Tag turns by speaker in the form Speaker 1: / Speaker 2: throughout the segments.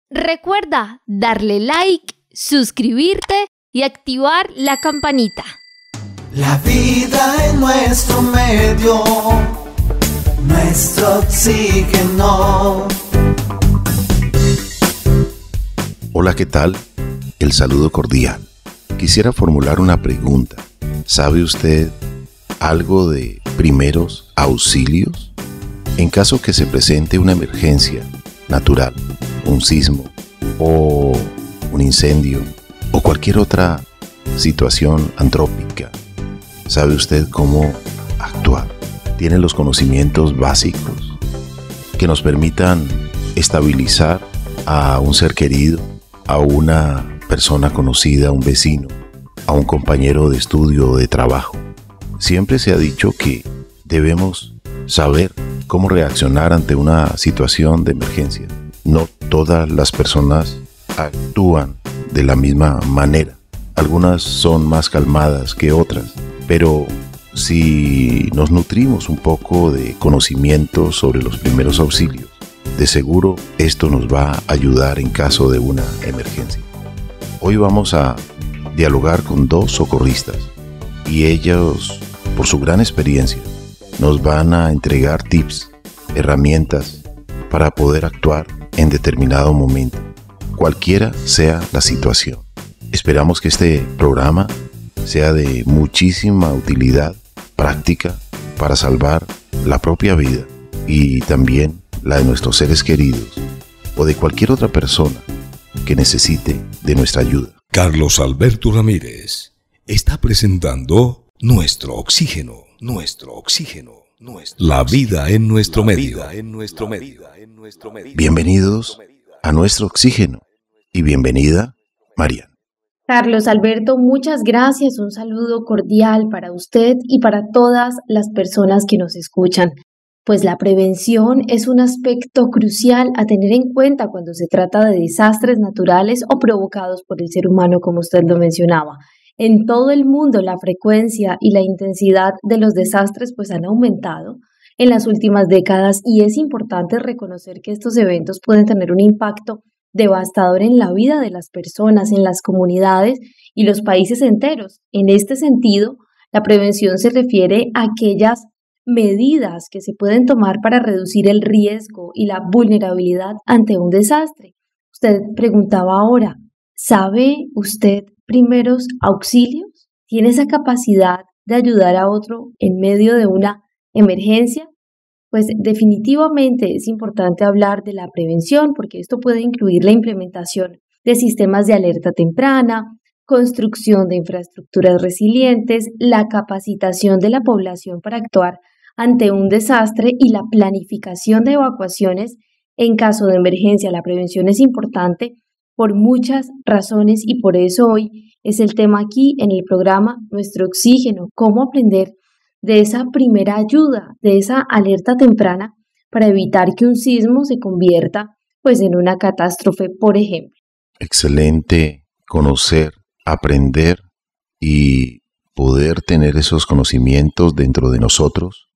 Speaker 1: Recuerda darle like, suscribirte y activar la campanita.
Speaker 2: La vida en nuestro medio, nuestro oxígeno.
Speaker 3: Hola, ¿qué tal? El saludo cordial. Quisiera formular una pregunta. ¿Sabe usted algo de primeros auxilios? En caso que se presente una emergencia natural, un sismo o un incendio o cualquier otra situación antrópica, ¿sabe usted cómo actuar? ¿Tiene los conocimientos básicos que nos permitan estabilizar a un ser querido, a una persona conocida, a un vecino, a un compañero de estudio o de trabajo? Siempre se ha dicho que debemos saber cómo reaccionar ante una situación de emergencia. No todas las personas actúan de la misma manera. Algunas son más calmadas que otras, pero si nos nutrimos un poco de conocimiento sobre los primeros auxilios, de seguro esto nos va a ayudar en caso de una emergencia. Hoy vamos a dialogar con dos socorristas y ellos, por su gran experiencia, nos van a entregar tips, herramientas para poder actuar en determinado momento, cualquiera sea la situación. Esperamos que este programa sea de muchísima utilidad práctica para salvar la propia vida y también la de nuestros seres queridos o de cualquier otra persona que necesite de nuestra ayuda.
Speaker 4: Carlos Alberto Ramírez está presentando Nuestro Oxígeno, Nuestro Oxígeno. La vida en nuestro medio.
Speaker 3: Bienvenidos a Nuestro Oxígeno y bienvenida, Marian.
Speaker 5: Carlos Alberto, muchas gracias. Un saludo cordial para usted y para todas las personas que nos escuchan. Pues la prevención es un aspecto crucial a tener en cuenta cuando se trata de desastres naturales o provocados por el ser humano, como usted lo mencionaba. En todo el mundo la frecuencia y la intensidad de los desastres pues han aumentado en las últimas décadas y es importante reconocer que estos eventos pueden tener un impacto devastador en la vida de las personas, en las comunidades y los países enteros. En este sentido, la prevención se refiere a aquellas medidas que se pueden tomar para reducir el riesgo y la vulnerabilidad ante un desastre. Usted preguntaba ahora, ¿sabe usted primeros auxilios? ¿Tiene esa capacidad de ayudar a otro en medio de una emergencia? Pues definitivamente es importante hablar de la prevención porque esto puede incluir la implementación de sistemas de alerta temprana, construcción de infraestructuras resilientes, la capacitación de la población para actuar ante un desastre y la planificación de evacuaciones en caso de emergencia. La prevención es importante por muchas razones y por eso hoy es el tema aquí en el programa Nuestro Oxígeno, cómo aprender de esa primera ayuda, de esa alerta temprana para evitar que un sismo se convierta pues en una catástrofe, por ejemplo.
Speaker 3: Excelente conocer, aprender y poder tener esos conocimientos dentro de nosotros.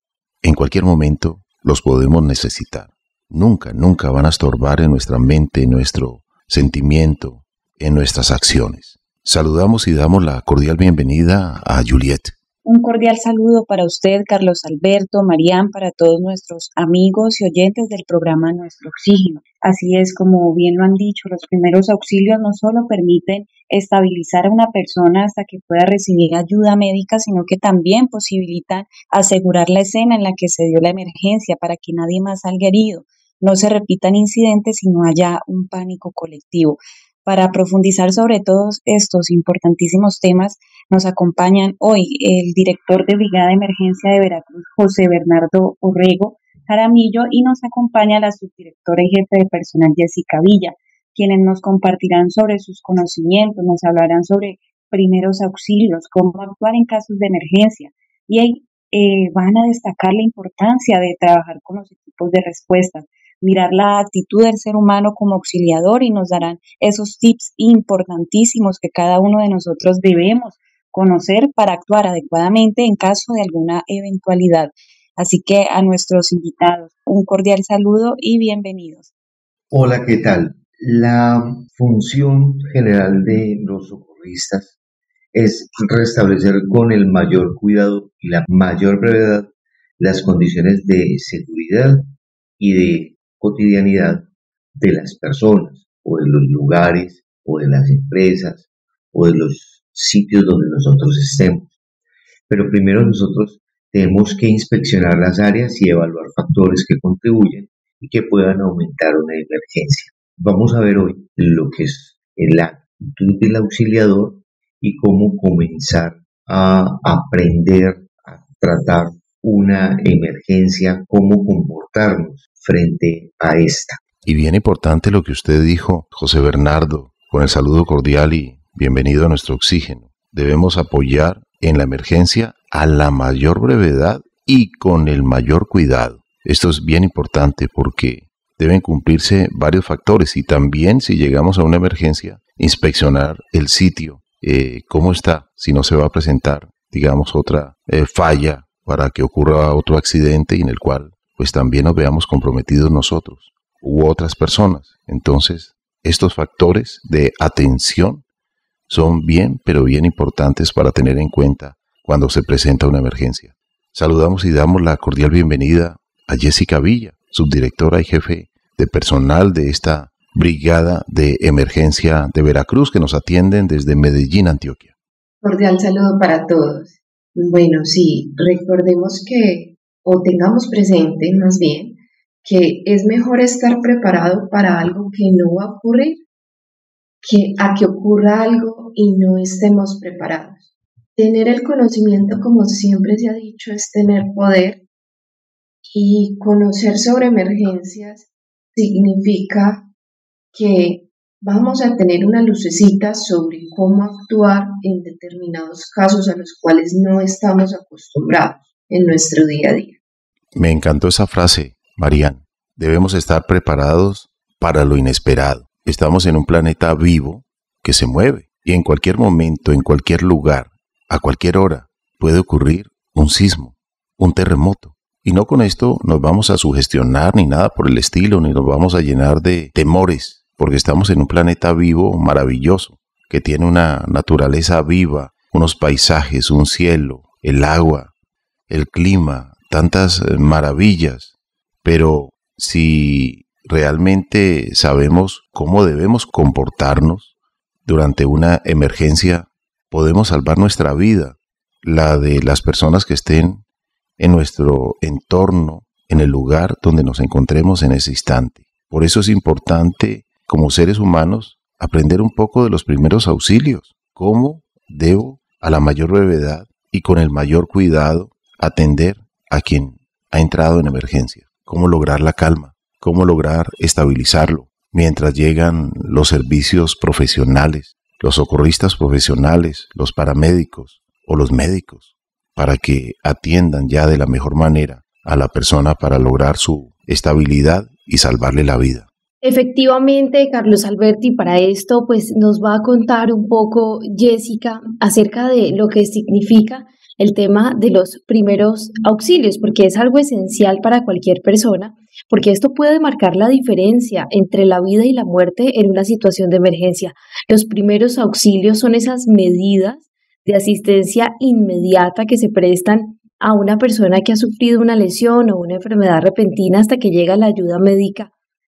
Speaker 3: En cualquier momento los podemos necesitar. Nunca van a estorbar en nuestra mente, en nuestro sentimiento, en nuestras acciones. Saludamos y damos la cordial bienvenida a Juliet.
Speaker 6: Un cordial saludo para usted, Carlos Alberto, Marian, para todos nuestros amigos y oyentes del programa Nuestro Oxígeno. Así es, como bien lo han dicho, los primeros auxilios no solo permiten estabilizar a una persona hasta que pueda recibir ayuda médica, sino que también posibilitan asegurar la escena en la que se dio la emergencia para que nadie más salga herido, no se repitan incidentes y no haya un pánico colectivo. Para profundizar sobre todos estos importantísimos temas, nos acompañan hoy el director de Brigada de Emergencia de Veracruz, José Bernardo Orrego Jaramillo, y nos acompaña la subdirectora y jefe de personal, Jessica Villa, quienes nos compartirán sobre sus conocimientos, nos hablarán sobre primeros auxilios, cómo actuar en casos de emergencia, y van a destacar la importancia de trabajar con los equipos de respuesta, mirar la actitud del ser humano como auxiliador y nos darán esos tips importantísimos que cada uno de nosotros debemos conocer para actuar adecuadamente en caso de alguna eventualidad. Así que a nuestros invitados, un cordial saludo y bienvenidos.
Speaker 7: Hola, ¿qué tal? La función general de los socorristas es restablecer con el mayor cuidado y la mayor brevedad las condiciones de seguridad y de cotidianidad de las personas o de los lugares o de las empresas o de los sitios donde nosotros estemos. Pero primero nosotros tenemos que inspeccionar las áreas y evaluar factores que contribuyen y que puedan aumentar una emergencia. Vamos a ver hoy lo que es la actitud del auxiliador y cómo comenzar a aprender a tratar una emergencia, cómo comportarnos frente a esta.
Speaker 3: Y bien importante lo que usted dijo, José Bernardo, con el saludo cordial y bienvenido a nuestro oxígeno. Debemos apoyar en la emergencia a la mayor brevedad y con el mayor cuidado. Esto es bien importante porque deben cumplirse varios factores y también si llegamos a una emergencia, inspeccionar el sitio, cómo está, si no se va a presentar, digamos, otra falla para que ocurra otro accidente y en el cual pues también nos veamos comprometidos nosotros u otras personas. Entonces, estos factores de atención son bien, pero bien importantes para tener en cuenta cuando se presenta una emergencia. Saludamos y damos la cordial bienvenida a Jessica Villa, subdirectora y jefe de personal de esta Brigada de Emergencia de Veracruz, que nos atienden desde Medellín, Antioquia.
Speaker 8: Cordial saludo para todos. Bueno, sí, recordemos que, o tengamos presente más bien, que es mejor estar preparado para algo que no va a ocurrir, que a que ocurra algo y no estemos preparados. Tener el conocimiento, como siempre se ha dicho, es tener poder, y conocer sobre emergencias significa que vamos a tener una lucecita sobre cómo actuar en determinados casos a los cuales no estamos acostumbrados en nuestro día a día.
Speaker 3: Me encantó esa frase, Marian. Debemos estar preparados para lo inesperado. Estamos en un planeta vivo que se mueve y en cualquier momento, en cualquier lugar, a cualquier hora, puede ocurrir un sismo, un terremoto. Y no con esto nos vamos a sugestionar ni nada por el estilo, ni nos vamos a llenar de temores, porque estamos en un planeta vivo maravilloso, que tiene una naturaleza viva, unos paisajes, un cielo, el agua, el clima, tantas maravillas. Pero si realmente sabemos cómo debemos comportarnos durante una emergencia, podemos salvar nuestra vida, la de las personas que estén en nuestro entorno, en el lugar donde nos encontremos en ese instante. Por eso es importante, como seres humanos, aprender un poco de los primeros auxilios. ¿Cómo debo, a la mayor brevedad y con el mayor cuidado, atender a quien ha entrado en emergencia? ¿Cómo lograr la calma? ¿Cómo lograr estabilizarlo? Mientras llegan los servicios profesionales, los socorristas profesionales, los paramédicos o los médicos, para que atiendan ya de la mejor manera a la persona para lograr su estabilidad y salvarle la vida.
Speaker 5: Efectivamente, Carlos Alberto, y para esto pues nos va a contar un poco Jessica acerca de lo que significa el tema de los primeros auxilios, porque es algo esencial para cualquier persona, porque esto puede marcar la diferencia entre la vida y la muerte en una situación de emergencia. Los primeros auxilios son esas medidas de asistencia inmediata que se prestan a una persona que ha sufrido una lesión o una enfermedad repentina hasta que llega la ayuda médica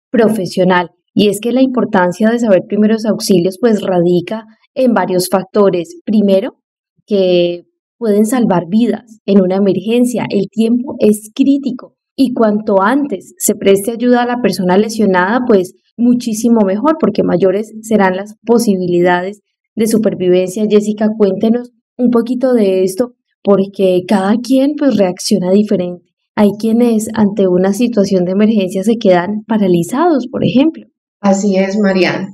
Speaker 5: profesional. Y es que la importancia de saber primeros auxilios pues radica en varios factores. Primero, que pueden salvar vidas en una emergencia. El tiempo es crítico y cuanto antes se preste ayuda a la persona lesionada, pues muchísimo mejor, porque mayores serán las posibilidades de supervivencia. Jessica, cuéntenos un poquito de esto, porque cada quien pues reacciona diferente. Hay quienes ante una situación de emergencia se quedan paralizados, por ejemplo.
Speaker 8: Así es, Marian.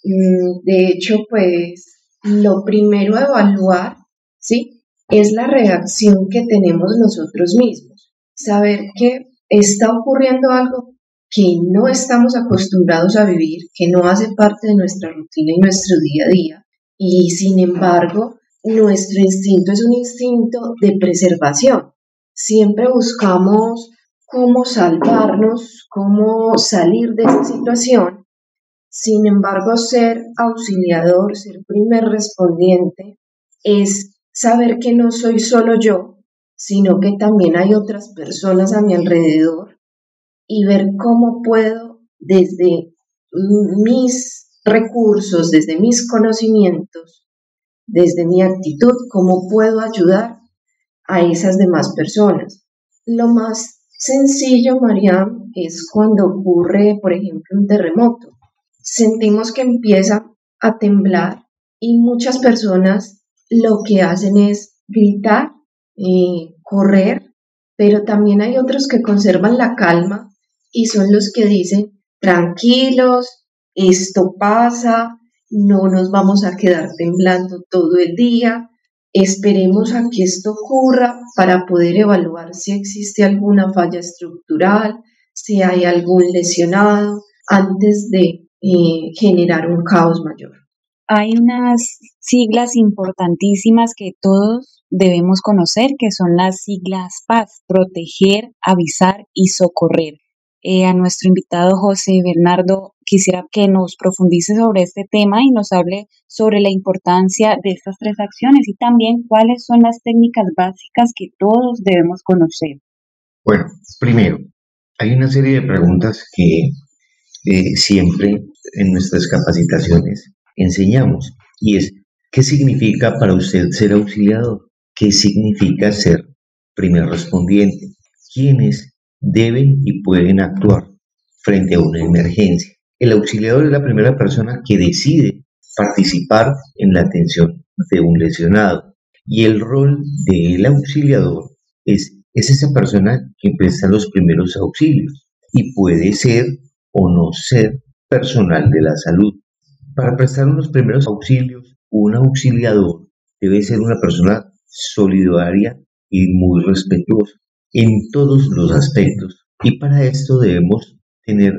Speaker 8: De hecho, pues lo primero a evaluar, ¿sí?, es la reacción que tenemos nosotros mismos. Saber que está ocurriendo algo que no estamos acostumbrados a vivir, que no hace parte de nuestra rutina y nuestro día a día. Y sin embargo, nuestro instinto es un instinto de preservación. Siempre buscamos cómo salvarnos, cómo salir de esa situación, Sin embargo, ser auxiliador, ser primer respondiente, es saber que no soy solo yo, sino que también hay otras personas a mi alrededor y ver cómo puedo desde mis recursos, desde mis conocimientos, desde mi actitud, cómo puedo ayudar a esas demás personas. Lo más sencillo, Mariam, es cuando ocurre, por ejemplo, un terremoto. Sentimos que empieza a temblar y muchas personas lo que hacen es gritar, correr, pero también hay otros que conservan la calma y son los que dicen, tranquilos, esto pasa, no nos vamos a quedar temblando todo el día, esperemos a que esto ocurra para poder evaluar si existe alguna falla estructural, si hay algún lesionado, antes de generar un caos mayor.
Speaker 6: Hay unas siglas importantísimas que todos debemos conocer, que son las siglas PAS: proteger, avisar y socorrer. A nuestro invitado José Bernardo, quisiera que nos profundice sobre este tema y nos hable sobre la importancia de estas tres acciones y también cuáles son las técnicas básicas que todos debemos conocer.
Speaker 7: Bueno, primero, hay una serie de preguntas que siempre en nuestras capacitaciones enseñamos, y es: ¿qué significa para usted ser auxiliador? ¿Qué significa ser primer respondiente? ¿Quiénes deben y pueden actuar frente a una emergencia? El auxiliador es la primera persona que decide participar en la atención de un lesionado, y el rol del auxiliador es esa persona que presta los primeros auxilios y puede ser o no ser personal de la salud. Para prestar unos primeros auxilios, un auxiliador debe ser una persona solidaria y muy respetuosa en todos los aspectos. Y para esto debemos tener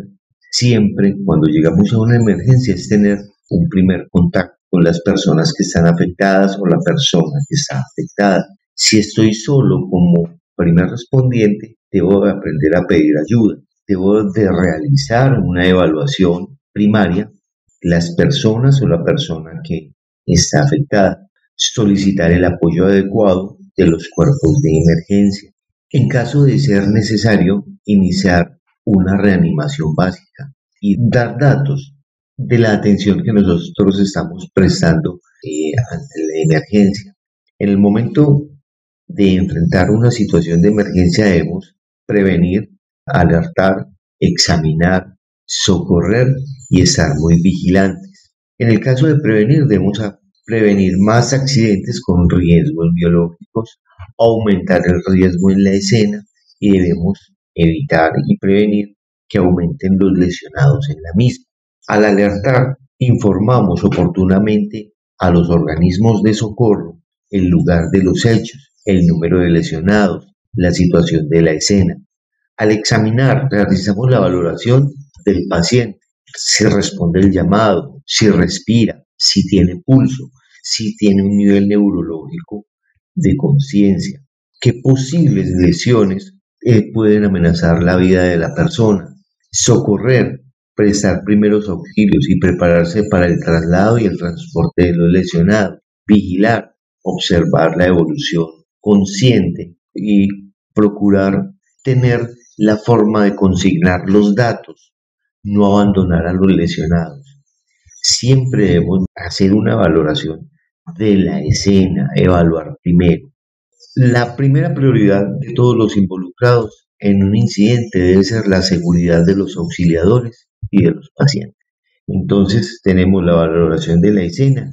Speaker 7: siempre, cuando llegamos a una emergencia, es tener un primer contacto con las personas que están afectadas o la persona que está afectada. Si estoy solo como primer respondiente, debo aprender a pedir ayuda. Debo de realizar una evaluación primaria, las personas o la persona que está afectada, solicitar el apoyo adecuado de los cuerpos de emergencia. En caso de ser necesario, iniciar una reanimación básica y dar datos de la atención que nosotros estamos prestando ante la emergencia. En el momento de enfrentar una situación de emergencia debemos prevenir, alertar, examinar, socorrer y estar muy vigilantes. En el caso de prevenir, debemos prevenir más accidentes con riesgos biológicos, aumentar el riesgo en la escena y debemos evitar y prevenir que aumenten los lesionados en la misma. Al alertar, informamos oportunamente a los organismos de socorro el lugar de los hechos, el número de lesionados, la situación de la escena. Al examinar, realizamos la valoración del paciente, si responde el llamado, si respira, si tiene pulso, si tiene un nivel neurológico de conciencia, qué posibles lesiones pueden amenazar la vida de la persona. Socorrer, prestar primeros auxilios y prepararse para el traslado y el transporte de los lesionados. Vigilar, observar la evolución consciente y procurar tener la forma de consignar los datos, no abandonar a los lesionados. Siempre debemos hacer una valoración de la escena, evaluar primero. La primera prioridad de todos los involucrados en un incidente debe ser la seguridad de los auxiliadores y de los pacientes. Entonces tenemos la valoración de la escena,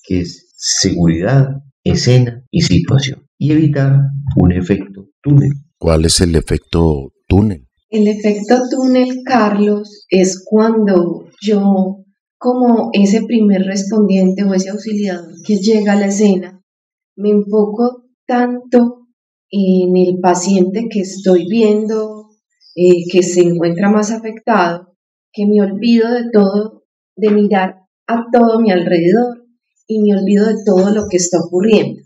Speaker 7: que es seguridad, escena y situación, y evitar un efecto túnel.
Speaker 3: ¿Cuál es el efecto túnel?
Speaker 8: El efecto túnel, Carlos, es cuando yo, como ese primer respondiente o ese auxiliador que llega a la escena, me enfoco tanto en el paciente que estoy viendo, que se encuentra más afectado, que me olvido de todo, de mirar a todo mi alrededor y me olvido de todo lo que está ocurriendo.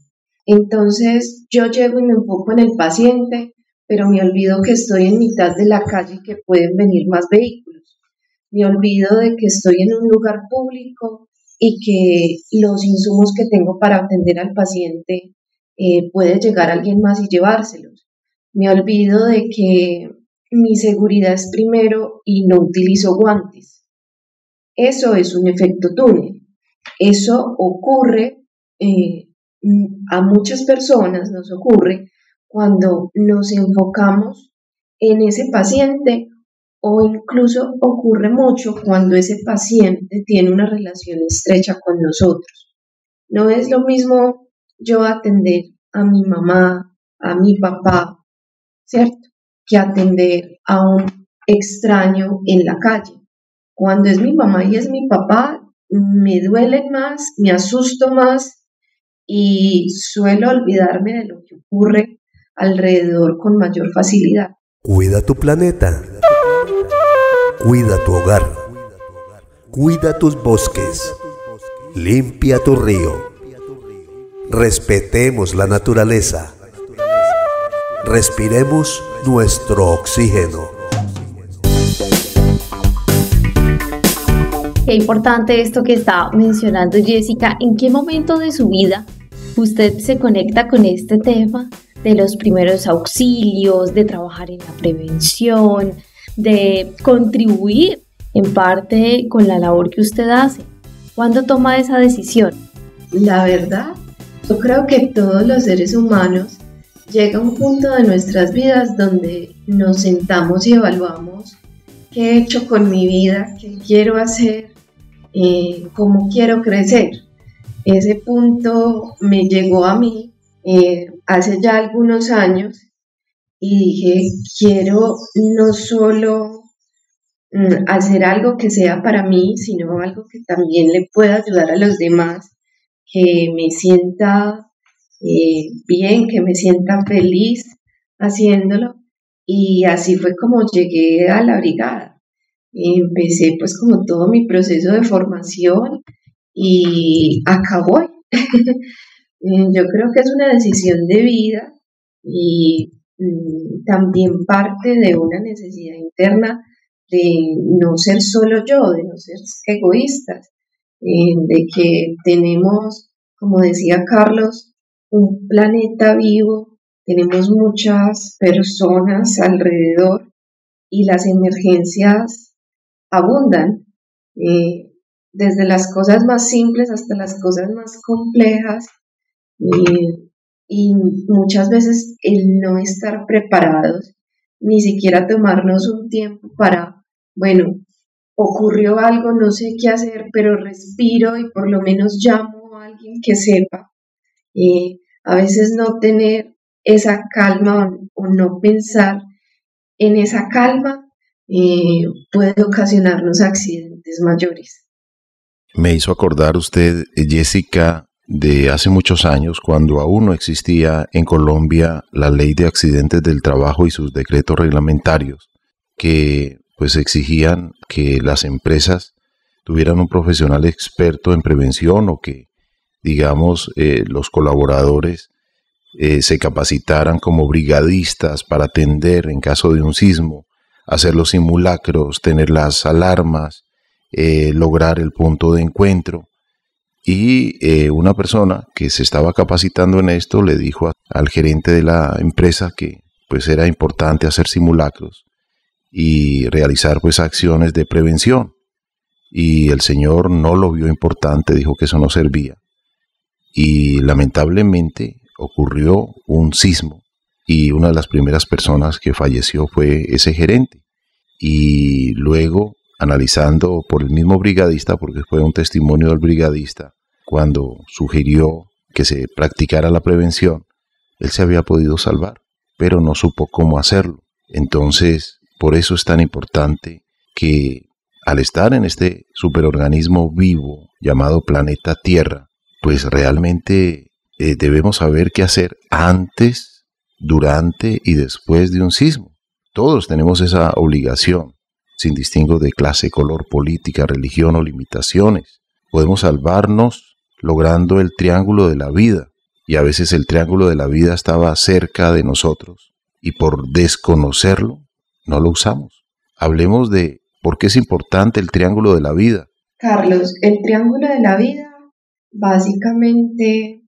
Speaker 8: Entonces yo llego y me enfoco en el paciente, pero me olvido que estoy en mitad de la calle y que pueden venir más vehículos. me olvido de que estoy en un lugar público y que los insumos que tengo para atender al paciente puede llegar alguien más y llevárselos. Me olvido de que mi seguridad es primero y no utilizo guantes. Eso es un efecto túnel. Eso ocurre, a muchas personas nos ocurre cuando nos enfocamos en ese paciente, o incluso ocurre mucho cuando ese paciente tiene una relación estrecha con nosotros. No es lo mismo yo atender a mi mamá, a mi papá, ¿cierto?, que atender a un extraño en la calle. Cuando es mi mamá y es mi papá, me duelen más, me asusto más y suelo olvidarme de lo que ocurre alrededor con mayor facilidad.
Speaker 9: Cuida tu planeta. Cuida tu hogar. Cuida tus bosques. Limpia tu río. Respetemos la naturaleza. Respiremos nuestro oxígeno.
Speaker 5: Qué importante esto que está mencionando Jessica. ¿En qué momento de su vida usted se conecta con este tema de los primeros auxilios, de trabajar en la prevención, de contribuir en parte con la labor que usted hace? ¿Cuándo toma esa decisión?
Speaker 8: La verdad, yo creo que todos los seres humanos llega un punto de nuestras vidas donde nos sentamos y evaluamos qué he hecho con mi vida, qué quiero hacer, cómo quiero crecer. Ese punto me llegó a mí hace ya algunos años y dije, quiero no solo hacer algo que sea para mí, sino algo que también le pueda ayudar a los demás, que me sienta bien, que me sienta feliz haciéndolo. Y así fue como llegué a la brigada. Empecé pues como todo mi proceso de formación y acabó. Yo creo que es una decisión de vida y también parte de una necesidad interna de no ser solo yo, de no ser egoístas, de que tenemos, como decía Carlos, un planeta vivo, tenemos muchas personas alrededor y las emergencias abundan, desde las cosas más simples hasta las cosas más complejas, y muchas veces el no estar preparados, ni siquiera tomarnos un tiempo para, bueno, ocurrió algo, no sé qué hacer, pero respiro y por lo menos llamo a alguien que sepa. A veces no tener esa calma o no pensar en esa calma puede ocasionarnos accidentes mayores.
Speaker 3: Me hizo acordar usted, Jessica, de hace muchos años, cuando aún no existía en Colombia la ley de accidentes del trabajo y sus decretos reglamentarios, que pues exigían que las empresas tuvieran un profesional experto en prevención, o que, digamos, los colaboradores se capacitaran como brigadistas para atender en caso de un sismo, hacer los simulacros, tener las alarmas, lograr el punto de encuentro. Y una persona que se estaba capacitando en esto le dijo al gerente de la empresa que pues era importante hacer simulacros y realizar pues acciones de prevención. Y el señor no lo vio importante, dijo que eso no servía. Y lamentablemente ocurrió un sismo y una de las primeras personas que falleció fue ese gerente. Y luego, analizando por el mismo brigadista, porque fue un testimonio del brigadista, cuando sugirió que se practicara la prevención, él se había podido salvar, pero no supo cómo hacerlo. Entonces, por eso es tan importante que al estar en este superorganismo vivo llamado planeta Tierra, pues realmente debemos saber qué hacer antes, durante y después de un sismo. Todos tenemos esa obligación, sin distingo de clase, color, política, religión o limitaciones. Podemos salvarnos logrando el triángulo de la vida, y a veces el triángulo de la vida estaba cerca de nosotros, y por desconocerlo, no lo usamos. Hablemos de ¿Por qué es importante el triángulo de la vida?
Speaker 8: Carlos, el triángulo de la vida básicamente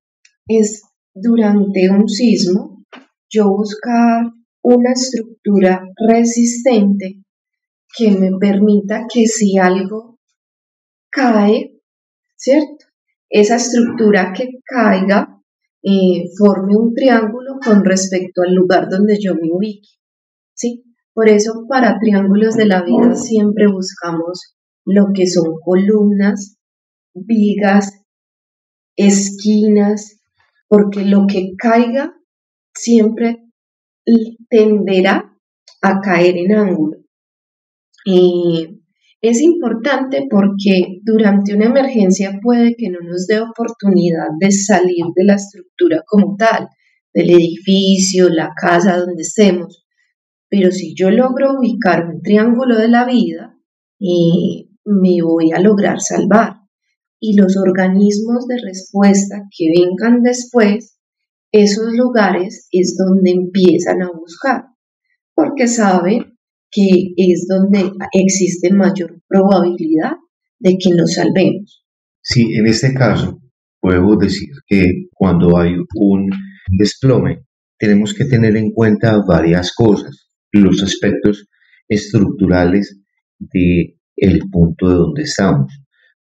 Speaker 8: es durante un sismo yo buscar una estructura resistente que me permita que si algo cae, ¿cierto? Esa estructura que caiga forme un triángulo con respecto al lugar donde yo me ubique, ¿sí? Por eso para triángulos de la vida siempre buscamos lo que son columnas, vigas, esquinas, porque lo que caiga siempre tenderá a caer en ángulo. Es importante porque durante una emergencia puede que no nos dé oportunidad de salir de la estructura como tal, del edificio, la casa donde estemos, pero si yo logro ubicar un triángulo de la vida, me voy a lograr salvar. Y los organismos de respuesta que vengan después, esos lugares es donde empiezan a buscar, porque saben que es donde existe mayor probabilidad de que nos salvemos.
Speaker 7: Sí, en este caso podemos decir que cuando hay un desplome tenemos que tener en cuenta varias cosas, los aspectos estructurales del punto de donde estamos.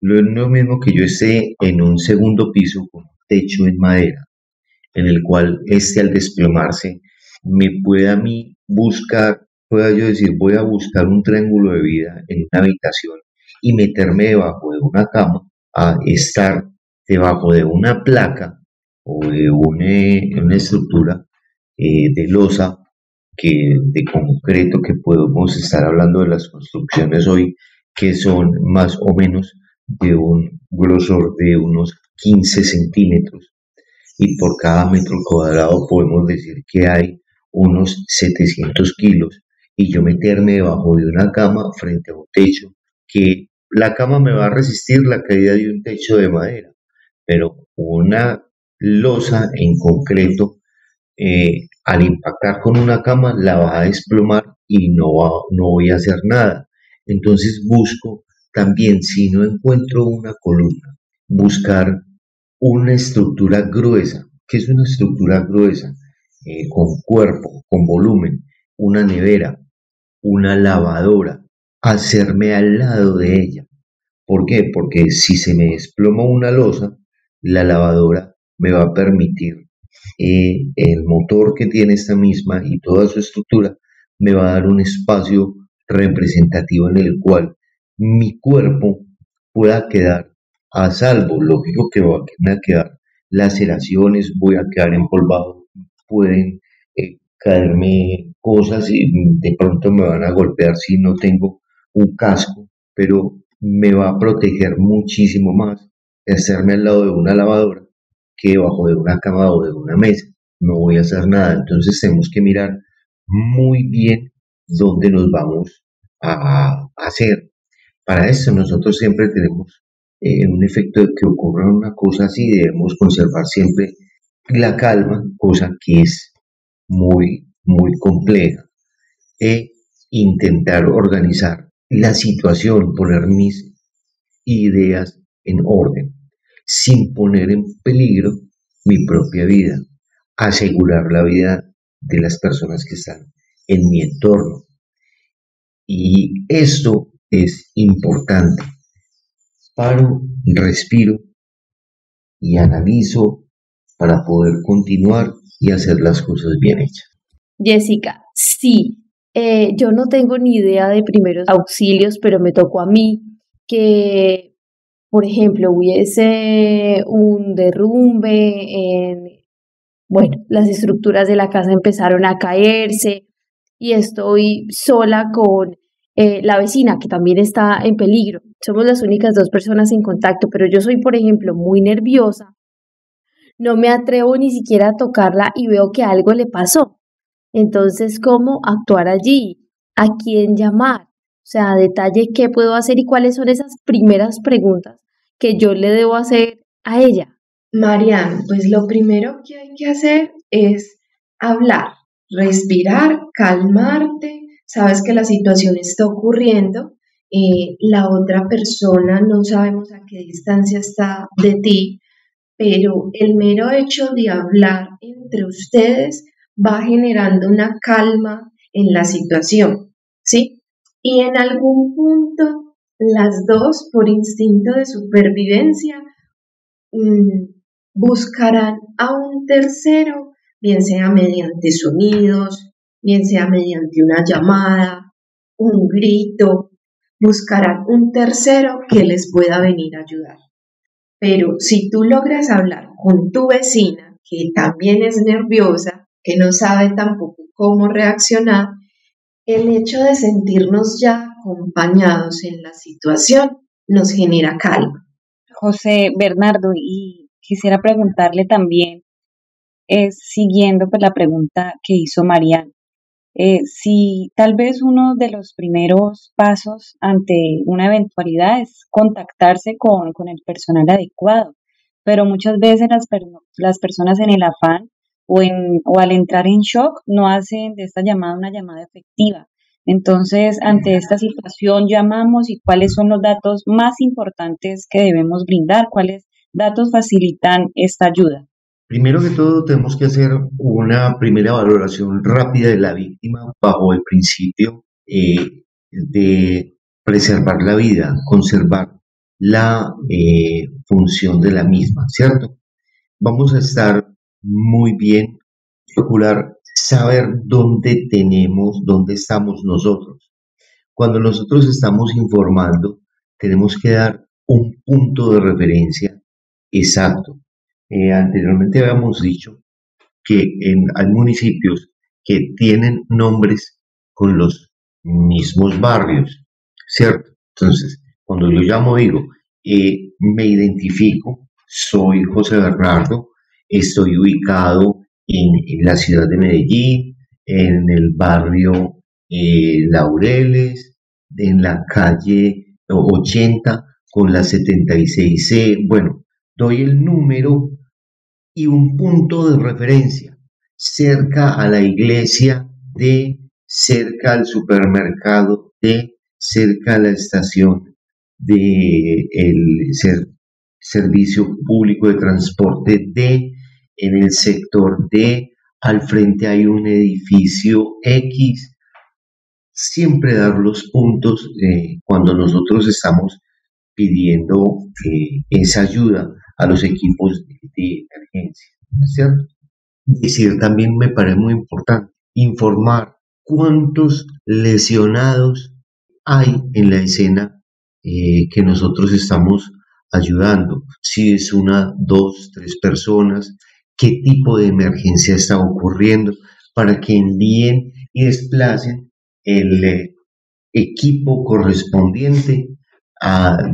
Speaker 7: No es lo mismo que yo esté en un segundo piso con un techo en madera, en el cual al desplomarse me pueda a mí pueda yo decir, voy a buscar un triángulo de vida en una habitación y meterme debajo de una cama, a estar debajo de una placa o de una estructura de losa, de concreto, que podemos estar hablando de las construcciones hoy, que son más o menos de un grosor de unos 15 centímetros, y por cada metro cuadrado podemos decir que hay unos 700 kilos, y yo meterme debajo de una cama frente a un techo, que la cama me va a resistir la caída de un techo de madera, pero una losa en concreto, al impactar con una cama la va a desplomar y no voy a hacer nada. Entonces busco también, si no encuentro una columna, buscar una estructura gruesa. ¿Qué es una estructura gruesa? Con cuerpo, con volumen, una nevera, una lavadora, hacerme al lado de ella. ¿Por qué? Porque si se me desploma una losa, la lavadora me va a permitir, el motor que tiene esta misma y toda su estructura, me va a dar un espacio representativo en el cual mi cuerpo pueda quedar a salvo. Lógico que van a quedar laceraciones, voy a quedar empolvado, pueden caerme cosas y de pronto me van a golpear si no tengo un casco, pero me va a proteger muchísimo más hacerme al lado de una lavadora que debajo de una cama o de una mesa. No voy a hacer nada. Entonces tenemos que mirar muy bien dónde nos vamos a hacer. Para eso nosotros siempre tenemos un efecto de que ocurra una cosa así, debemos conservar siempre la calma, cosa que es muy, muy compleja, e intentar organizar la situación, poner mis ideas en orden, sin poner en peligro mi propia vida, asegurar la vida de las personas que están en mi entorno. Y esto es importante. Paro, respiro y analizo para poder continuar y hacer las cosas bien hechas.
Speaker 5: Jessica, sí, yo no tengo ni idea de primeros auxilios, pero me tocó a mí que, por ejemplo, hubiese un derrumbe las estructuras de la casa empezaron a caerse y estoy sola con la vecina que también está en peligro. Somos las únicas dos personas en contacto, pero yo soy, por ejemplo, muy nerviosa. No me atrevo ni siquiera a tocarla y veo que algo le pasó. Entonces, ¿cómo actuar allí? ¿A quién llamar? O sea, a detalle qué puedo hacer y cuáles son esas primeras preguntas que yo le debo hacer a ella.
Speaker 8: Marian, pues lo primero que hay que hacer es hablar, respirar, calmarte. Sabes que la situación está ocurriendo la otra persona no sabemos a qué distancia está de ti, pero el mero hecho de hablar entre ustedes va generando una calma en la situación, ¿sí? Y en algún punto, las dos, por instinto de supervivencia, buscarán a un tercero, bien sea mediante sonidos, bien sea mediante una llamada, un grito, buscarán un tercero que les pueda venir a ayudar. Pero si tú logras hablar con tu vecina, que también es nerviosa, que no sabe tampoco cómo reaccionar, el hecho de sentirnos ya acompañados en la situación nos genera calma.
Speaker 6: José Bernardo, y quisiera preguntarle también, siguiendo pues la pregunta que hizo Marian, si tal vez uno de los primeros pasos ante una eventualidad es contactarse con el personal adecuado, pero muchas veces las personas en el afán o al entrar en shock no hacen de esta llamada una llamada efectiva. Entonces, ante esta situación llamamos y cuáles son los datos más importantes que debemos brindar, cuáles datos facilitan esta ayuda.
Speaker 7: Primero que todo, tenemos que hacer una primera valoración rápida de la víctima bajo el principio de preservar la vida, conservar la función de la misma, ¿cierto? Vamos a estar muy bien, procurar saber dónde estamos nosotros. Cuando nosotros estamos informando, tenemos que dar un punto de referencia exacto. Anteriormente habíamos dicho que hay municipios que tienen nombres con los mismos barrios, ¿cierto? Entonces, cuando yo llamo, digo, me identifico, soy José Bernardo, estoy ubicado en la ciudad de Medellín, en el barrio Laureles, en la calle 80 con la 76C, bueno, doy el número y un punto de referencia cerca a la iglesia cerca al supermercado cerca a la estación del servicio público de transporte en el sector al frente hay un edificio X. Siempre dar los puntos cuando nosotros estamos pidiendo esa ayuda a los equipos de emergencia, ¿cierto? Decir también me parece muy importante, informar cuántos lesionados hay en la escena que nosotros estamos ayudando, si es 1, 2, 3 personas, qué tipo de emergencia está ocurriendo, para que envíen y desplacen el equipo correspondiente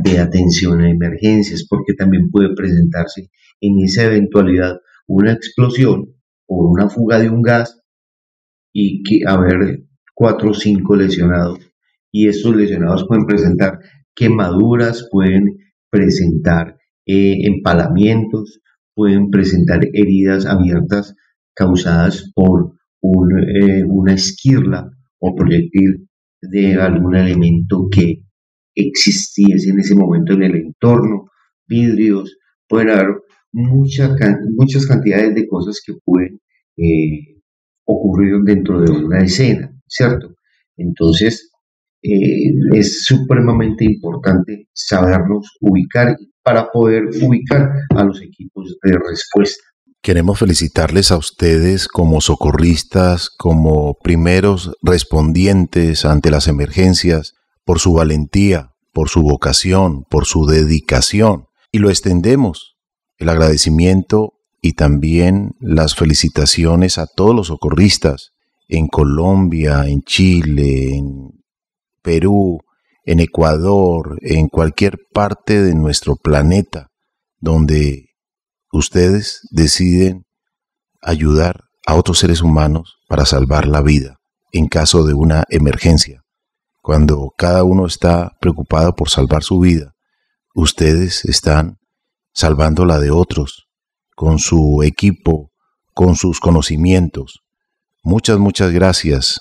Speaker 7: de atención a emergencias, porque también puede presentarse en esa eventualidad una explosión o una fuga de un gas y que haber 4 o 5 lesionados, y estos lesionados pueden presentar quemaduras, pueden presentar empalamientos, pueden presentar heridas abiertas causadas por una esquirla o proyectil de algún elemento que existiese en ese momento en el entorno, vidrios, pueden haber muchas cantidades de cosas que pueden ocurrir dentro de una escena, ¿cierto? Entonces, es supremamente importante sabernos ubicar para poder ubicar a los equipos de respuesta.
Speaker 3: Queremos felicitarles a ustedes como socorristas, como primeros respondientes ante las emergencias, por su valentía, por su vocación, por su dedicación. Y lo extendemos, el agradecimiento y también las felicitaciones a todos los socorristas en Colombia, en Chile, en Perú, en Ecuador, en cualquier parte de nuestro planeta donde ustedes deciden ayudar a otros seres humanos para salvar la vida en caso de una emergencia. Cuando cada uno está preocupado por salvar su vida, ustedes están salvando la de otros con su equipo, con sus conocimientos. Muchas gracias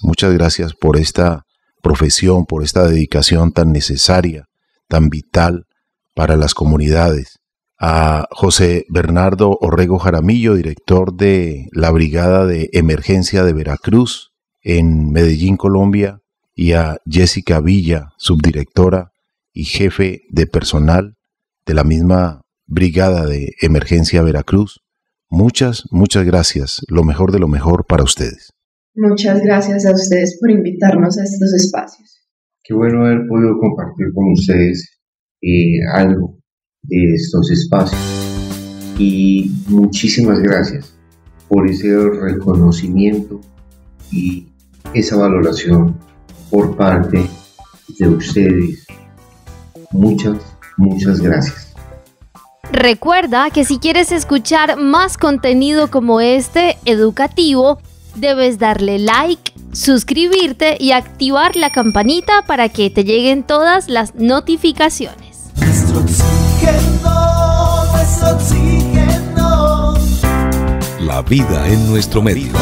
Speaker 3: por esta profesión, por esta dedicación tan necesaria, tan vital para las comunidades. A José Bernardo Orrego Jaramillo, director de la Brigada de Emergencia de Veracruz en Medellín, Colombia, y a Jessica Villa, subdirectora y jefe de personal de la misma Brigada de Emergencia Veracruz. Muchas gracias. Lo mejor de lo mejor para ustedes.
Speaker 8: Muchas gracias a ustedes por invitarnos a estos espacios.
Speaker 7: Qué bueno haber podido compartir con ustedes algo de estos espacios. Y muchísimas gracias por ese reconocimiento y esa valoración por parte de ustedes. Muchas gracias.
Speaker 1: Recuerda que si quieres escuchar más contenido como este, educativo, debes darle like, suscribirte y activar la campanita para que te lleguen todas las notificaciones.
Speaker 2: Nuestro oxígeno.
Speaker 4: La vida en nuestro medio.